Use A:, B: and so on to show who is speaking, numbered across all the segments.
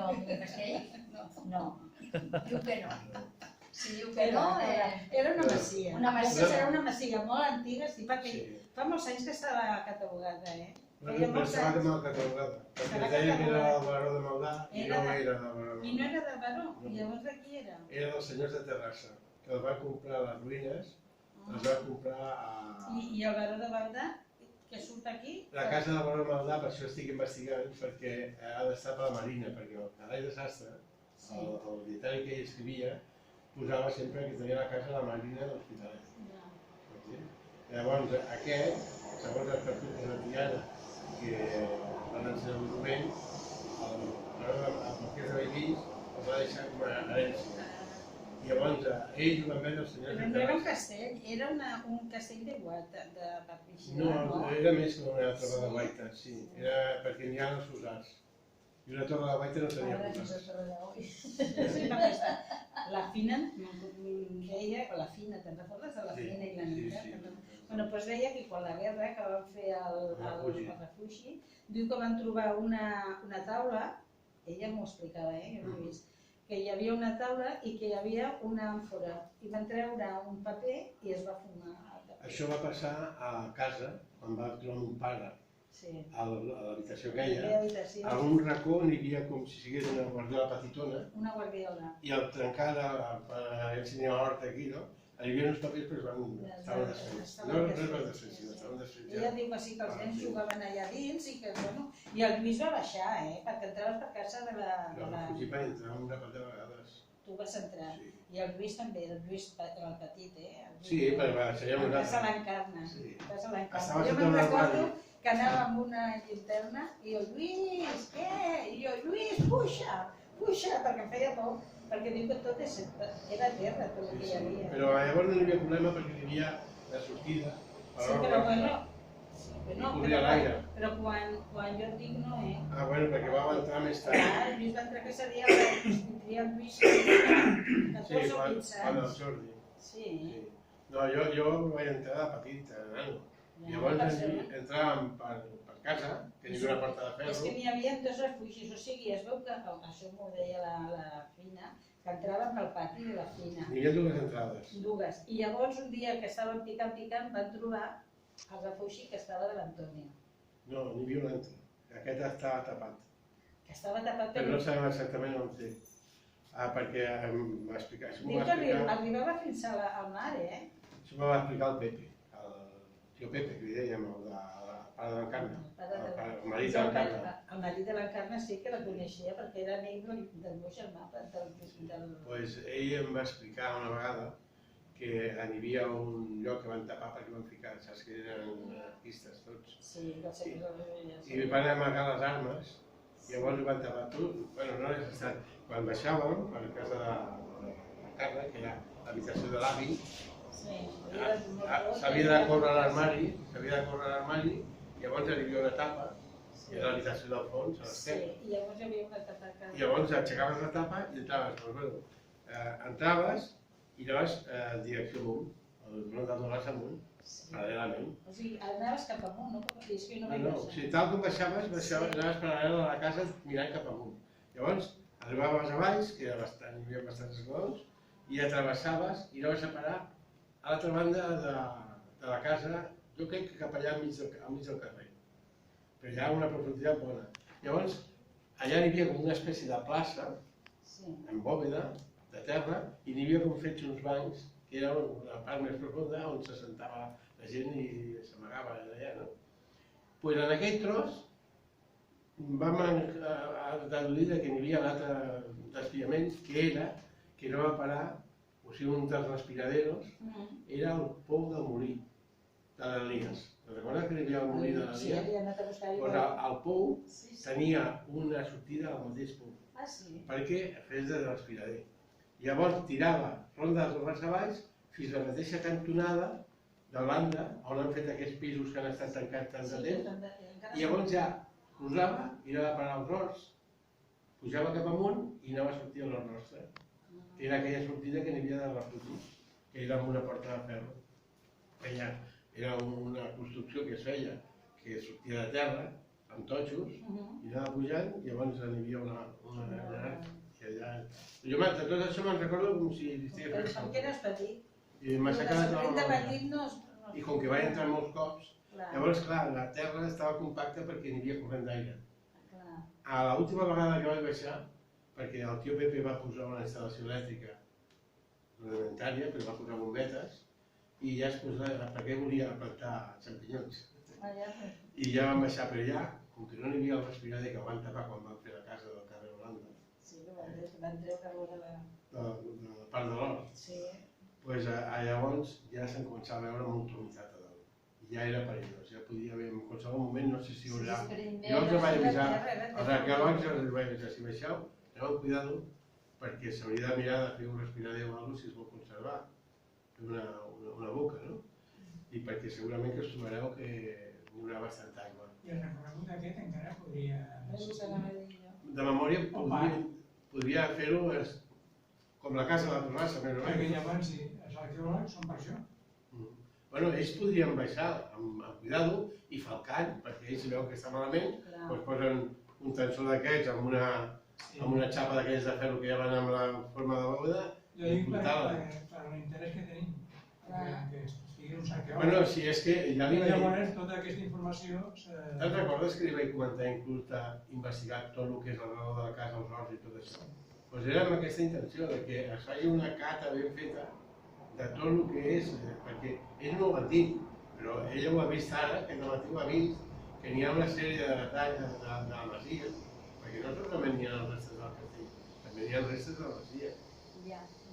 A: no, el castell? No. Diu que no. Si diu que
B: Però
A: no,
B: era una masia.
A: Una masia.
B: Aquesta era una masia molt antiga, sí, perquè fa molts anys que estava catalogada,
C: Però estava mal catalogada, perquè es deia que era del baró de Maldà i no era del baró de Maldà.
B: I no era del baró? I llavors de qui era?
C: Era dels senyors de Terrassa, que els va comprar a les ruïnes, els va comprar a...
B: I el baró de Maldà, que surt aquí?
C: La casa del baró de Maldà, per això estic investigant, perquè ha d'estar per la Marina, perquè el Calai de Sastre, el dietari que ell escrivia, posava sempre que tenia la casa a la Marina de l'Hospitalet. Llavors, aquest, segons els capítols de Tiana, que van ensenyar el document, el marquès de Bellvís els va deixar com a herència. I llavors, ells van vendre els senyors de
B: Però no era un
C: Terrassa.
B: castell, era un castell de guata, de Papixina,
C: No, era més que una torre de guaita, sí. Era perquè n'hi ha els fossars. I una torre de guaita no tenia fossars.
B: La Fina deia, la Fina, te'n recordes de la Fina i la Nita? Bueno, doncs deia que quan la guerra que van fer el refugi, diu que van trobar una taula, ella m'ho explicava, jo no he vist, que hi havia una taula i que hi havia una àmfora, i van treure un paper i es va fumar.
C: Això va passar a casa, quan va trobar mon pare, a l'habitació aquella. A un racó n'hi havia com si sigués una guardiola petitona.
B: Una guardiola.
C: I al trencar ensenyar l'horta aquí, no? Hi havia uns papers però estaven desfets. No es van desfer, sinó estaven desfets ja.
B: Ella diu que sí, que els nens jugaven allà dins i que, bueno... I el Lluís va baixar, perquè entraves per casa de la...
C: El refugi va entrar una part de vegades.
B: Tu vas entrar. I el Lluís també, el Lluís era el petit,
C: Sí, però seria una...
B: Casa l'Encarna. Casa l'Encarna.
C: Jo
B: me'n recordo que anava amb una llinterna i el Lluís, què? I jo, Lluís, puja, perquè em feia por, perquè diu que tot era terra, tot el que hi havia.
C: Però llavors no hi havia problema perquè hi havia la sortida.
B: Sí, però bueno...
C: Però
B: quan jo et dic no,
C: Ah, bueno, perquè va entrar més tard.
B: El Lluís va entrar que seria el Lluís 14 o 15
C: quan el Jordi.
B: Sí.
C: No, jo vaig entrar de petit, nano. Llavors entràvem per casa, que hi havia una porta de ferro.
B: És que n'hi havia dos refugis, o sigui, es veu que, això m'ho deia la Fina, que entràvem pel pati de la Fina.
C: N'hi havia dues entrades.
B: Dues. I llavors un dia que estàvem picant, van trobar el refugi que estava de l'Antònia.
C: No, n'hi havia un altre. Aquest estava tapat.
B: Que estava tapat
C: però no sabem exactament on té. Perquè m'ho va explicar.
B: Diu que arribava fins al mar,
C: Això m'ho va explicar el Pepe, el tio Pepe, que li dèiem, el pare de l'Encarna, el marit de l'Encarna.
B: El marit de l'Encarna sí que la coneixia perquè era amic del meu germà.
C: Doncs ell em va explicar una vegada que hi havia un lloc que van tapar perquè van ficar, saps que eren artistes tots.
B: Sí, del segle XIX.
C: I van amagar les armes, i llavors ho van tapar tot. Bueno, no és estat. Quan baixàvem per casa de l'Encarna, que era l'habitació de l'avi, s'havia de córrer a l'armari, llavors hi havia una tapa, que era l'habitació del fons, a l'esquerra.
B: Sí, i llavors hi havia una tapa a casa.
C: I llavors aixecaves la tapa i entraves. Entraves i anaves direcció amunt, el front del Dolors amunt, paral·lelament.
B: O sigui, anaves cap amunt, no? És que jo no vaig
C: No,
B: baixar.
C: o sigui, tal com baixaves, anaves paral·lel a la casa mirant cap amunt. Llavors, arribaves a baix, que hi havia bastants esglaons, i atravessaves i anaves a parar a l'altra banda de la casa, jo crec que cap allà al mig del carrer. Però hi ha una profunditat bona. Llavors, allà hi havia com una espècie de plaça, amb bòveda, de terra, i n'hi havia com fets uns bancs, que era la part més profunda on se sentava la gent i s'amagava allà, no? Doncs en aquell tros vam deduir que n'hi havia un altre desviament, que no va parar, o sigui, un dels respiraderos, era el pou del molí de l'Elies. Recordes que hi havia el molí de l'Elies?
B: Sí, havia anat a buscar-hi.
C: Doncs el pou tenia una sortida al mateix pou,
B: Ah, sí?
C: perquè fes de respirader. Llavors tirava ronda de torres a baix fins a la mateixa cantonada de l'Anda, on han fet aquests pisos que han estat tancats tant de temps, i llavors ja cruzava i anava a parar als horts, pujava cap amunt i anava a sortir a l'hort nostre, que era aquella sortida que n'hi havia de refugi, que era amb una porta de ferro. Era una construcció que es feia, que sortia de terra, amb totxos, i anava pujant, i llavors n'hi havia una Jo de tot això me'n recordo com si estigués
B: Com
C: fent
B: que eres petit.
C: I m'ha aixecat
B: De
C: la
B: petit no...
C: I com que vaig entrar molts cops,
B: Clar,
C: llavors, clar, la terra estava compacta perquè n'hi havia corrent d'aire.
B: clar.
C: A l'última vegada que vaig baixar, perquè el tio Pepe va posar una instal·lació elèctrica rudimentària, però va posar bombetes, i ja es posava, perquè volia plantar xampinyons. I ja vam baixar per allà, com que no n'hi havia el respirador que van tapar quan van fer la casa del carrer Holanda,
B: Sí, van treure-lo de la...
C: de la part de l'hort,
B: Sí.
C: doncs llavors ja se'n començava a veure molta humitat a dalt. I ja era perillós, ja podia haver, en qualsevol moment, no sé si hi haurà... Jo els vaig avisar, els arqueòlegs els vaig avisar, si baixeu, aneu amb cuidado, perquè s'hauria de mirar de fer un respirador o alguna cosa si es vol conservar, una boca, no? I perquè segurament que us trobareu que hi haurà bastant aigua.
D: I el recorregut aquest encara podria...
C: De memòria podria fer-ho com la casa de la Torrassa, més o
D: Perquè
C: menys.
D: llavors, sí, els arqueòlegs són per això.
C: Bueno, ells podrien baixar amb cuidado i falcant, perquè ells si veuen que està malament, doncs posen un tensor d'aquests amb una xapa d'aquells de ferro que ja van amb la forma de beuda
D: Jo dic per l'interès que tenim, que estiguin uns arqueòlegs.
C: Bueno, si és que ja li
D: I
C: vaig dir...
D: llavors tota aquesta informació...
C: Te'n recordes que li vaig comentar inclús d'investigar tot el que és el raó de la casa, els horts i tot això? Doncs era amb aquesta intenció, de que es faci una cata ben feta de tot el que és, perquè ell no ho ha dit, però ella ho ha vist ara, aquest matí ho ha vist, que n'hi ha una sèrie de detalls de la masia, perquè no solament n'hi ha els restes del castell, també n'hi ha els restes de la masia.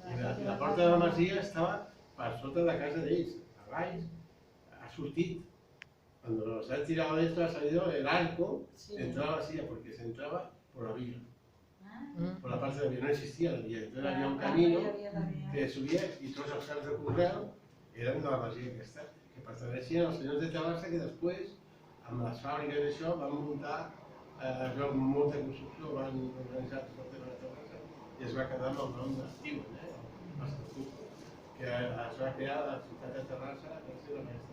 C: I la porta de la masia estava per sota de casa d'ells, a baix, ha sortit. Cuando se ha tirado esto, ha salido el arco, entraba así, porque se entraba por la vía. Por la parte de la vía, no existía la vía, entonces había un camino que subía y todos els camps de conreu eren de la masia aquesta, que perteneixien als senyors de Terrassa que després, amb les fàbriques d'això, van muntar molta construcció, van organitzar tot el tema de Terrassa i es va quedar amb el nom d'Estiu, que es va crear la ciutat de Terrassa a partir d'aquesta.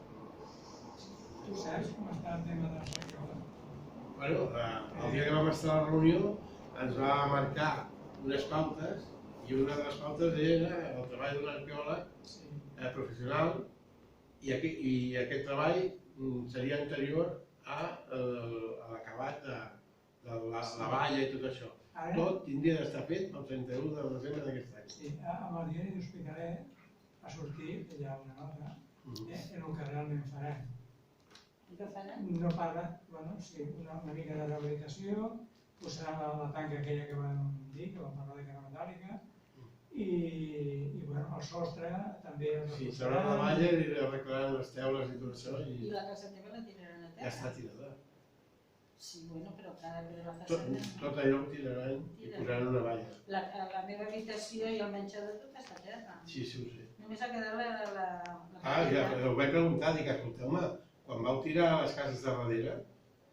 D: Tu saps com està el tema dels arqueòlegs?
C: Bueno, el dia que vam estar a la reunió ens va marcar unes pautes i una de les pautes era el treball d'un arqueòleg professional i aquest treball seria anterior a l'acabat de la valla i tot això. Tot tindria d'estar fet el 31 de desembre d'aquest any.
D: Sí, amb el diari d'Hospitalet ha sortit, hi ha una nota, en el que realment faran. No parla, bueno, sí, una mica de rehabilitació, posaran la tanca aquella que van dir, que van parlar de cara metàl·lica, i bueno, el sostre també el
C: reforçaran. Sí, trauran la valla i arreglaran les teules i tot això.
B: I la casa teva la tiraran a terra?
C: Ja està tirada.
B: Sí, bueno, però cada de la façana...
C: Tot allò ho tiraran i posaran una valla.
B: La meva habitació i el menjador tot està a terra.
C: Sí, sí, ho sé.
B: Només ha quedat la...
C: Ja, ho vaig preguntar, dic, escolteu-me, quan vau tirar les cases de darrere,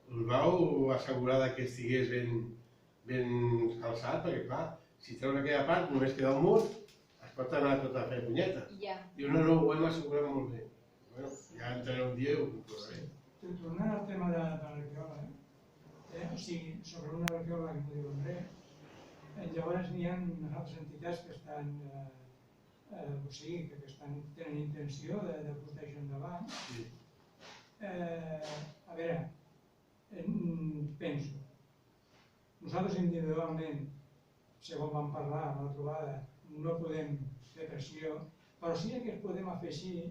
C: us vau assegurar que estigués ben calçat, perquè clar, si treus aquella part només queda el mur, es pot anar tot a fer punyeta. Diu, no, ho hem assegurat molt bé. Bueno, ja entraré un dia i ho comprovaré.
D: Tornant al tema de l'arqueòleg, o sigui, sobre una arqueòloga que no diu res, llavors n'hi ha unes altres entitats que estan, o sigui, que tenen intenció de portar això endavant. A veure, penso, nosaltres individualment, segons vam parlar a la trobada, no podem fer pressió, però sí que es podem afegir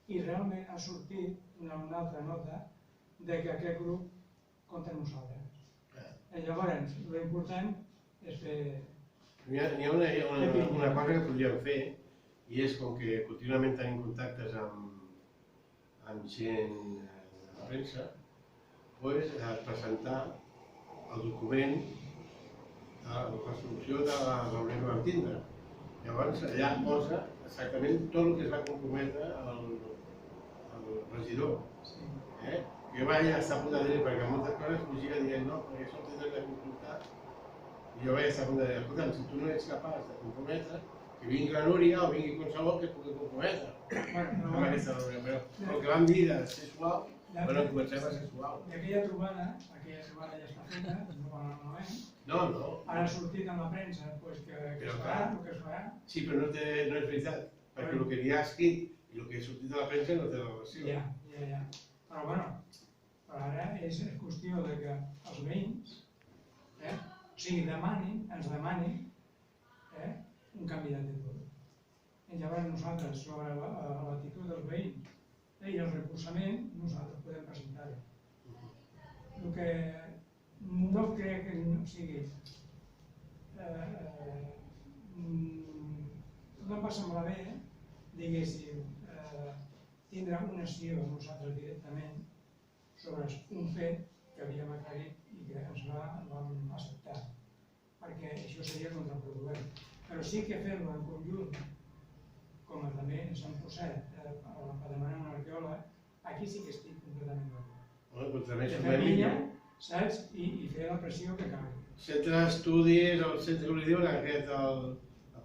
D: i realment ha sortit una altra nota de que aquest grup compta amb nosaltres. Llavors, l'important és fer...
C: N'hi ha una cosa que podríem fer, i és com que contínuament tenim contactes amb gent de la premsa, presentar el document de la resolució de la reunió que vam tindre. Llavors, allà posa exactament tot el que es va comprometre el regidor. Jo vaig estar a punt de dir, perquè moltes coses fugia dient no, perquè això ho tindrem de consultar. I jo vaig estar a punt de dir, escolta'm, si tu no ets capaç de comprometre, que vingui la Núria o vingui qualsevol que es pugui comprometre amb aquesta reunió. Però el que vam dir de ser suau Bueno, comencem a ser suau.
D: I aquella trobada ja està feta, no va malament.
C: No.
D: Ara ha sortit en la premsa pues, que es farà, el que es farà.
C: Sí, però no és veritat, perquè el que hi ha escrit i el que ha sortit a la premsa no té relació.
D: Ja. Però bueno, ara és qüestió de que els veïns, o sigui, ens demanin un canvi d'actitud. I llavors nosaltres, sobre l'actitud dels veïns i el recolzament, nosaltres podem presentar-ho. El que no crec que no sigui... No em va semblar bé, diguéssim, tindre una acció nosaltres directament sobre un fet que havíem aclarit i que ens vam acceptar, perquè això seria contraproduent. Però sí que fer-lo en conjunt, com també s'han posat per demanar un arqueòleg, aquí sí que estic completament d'acord. De fer pinya, saps? I fer la pressió que calgui.
C: Centre d'estudis, el centre que li diuen aquest, el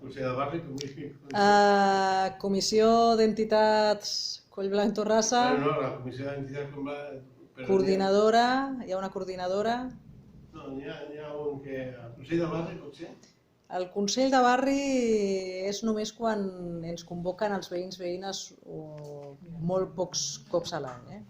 C: Consell del Barri,
E: Comissió d'Entitats Collblanc Torrassa,
C: no, la Comissió d'Entitats
E: coordinadora, hi ha una coordinadora.
C: No, n'hi ha un que... El Consell del Barri, potser?
E: El Consell de Barri és només quan ens convoquen els veïns veïnes molt pocs cops a l'any.